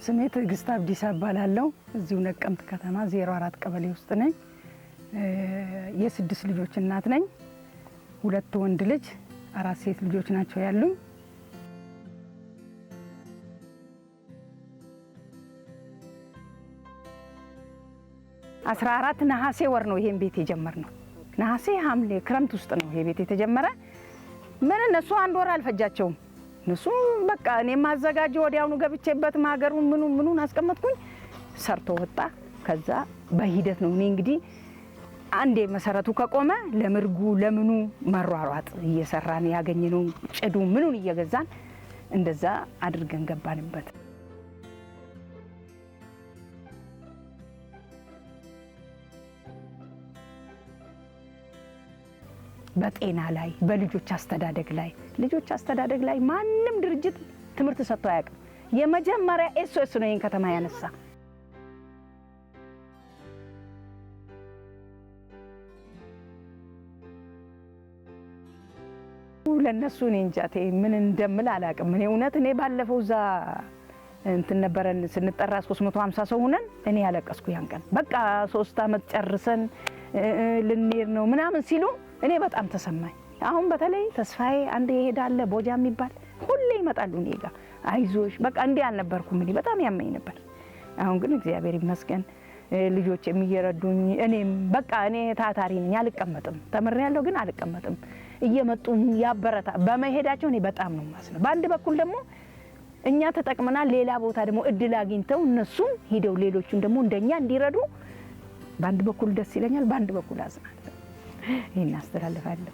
ስሜ ትዕግስት አብዲሳ እባላለሁ። እዚሁ ነቀምት ከተማ 04 ቀበሌ ውስጥ ነኝ። የስድስት ልጆች እናት ነኝ። 2 ወንድ ልጅ 4 ሴት ልጆች ናቸው ያሉኝ። 14 ነሐሴ ወር ነው ይሄን ቤት የጀመርነው። ነሐሴ ሐምሌ ክረምት ውስጥ ነው ይሄ ቤት የተጀመረ። ምን እነሱ 1 ወር አልፈጃቸውም። እነሱ በቃ እኔ ማዘጋጀው ወዲያውኑ ገብቼበት ማገሩን ምኑን አስቀመጥኩኝ። ሰርቶ ወጣ። ከዛ በሂደት ነው እኔ እንግዲህ አንዴ መሰረቱ ከቆመ ለምርጉ ለምኑ መሯሯጥ እየሰራን ያገኘነው ጭዱ ምኑን እየገዛን እንደዛ አድርገን ገባንበት። በጤና ላይ በልጆች አስተዳደግ ላይ ማንም ድርጅት ትምህርት ሰጥቶ አያውቅም። የመጀመሪያ ኤስኦኤስ ነው ይሄን ከተማ ያነሳ። ለነሱ እኔ እንጃቴ ምን እንደምል አላውቅም። እኔ እውነት እኔ ባለፈው ዛ እንትን ነበረን ስንጠራ 350 ሰው ሆነን እኔ ያለቀስኩ ያን ቀን። በቃ 3 አመት ጨርሰን ልንሄድ ነው ምናምን ሲሉ እኔ በጣም ተሰማኝ። አሁን በተለይ ተስፋዬ አንዴ ይሄዳል ቦጃ የሚባል ሁሌ ይመጣሉ እኔ ጋር አይዞሽ በቃ እንዴ አልነበርኩም። እኔ በጣም ያመኝ ነበር። አሁን ግን እግዚአብሔር ይመስገን ልጆች የሚየረዱኝ እኔም በቃ እኔ ታታሪ ነኝ። አልቀመጥም። ተምሬያለሁ ግን አልቀመጥም። እየመጡ ያበረታ በመሄዳቸው እኔ በጣም ነው ማስነው። በአንድ በኩል ደግሞ እኛ ተጠቅመና ሌላ ቦታ ደግሞ እድል አግኝተው እነሱ ሄደው ሌሎቹን ደግሞ እንደኛ እንዲረዱ በአንድ በኩል ደስ ይለኛል፣ በአንድ በኩል አዝናለሁ። ይሄን አስተላልፋለሁ።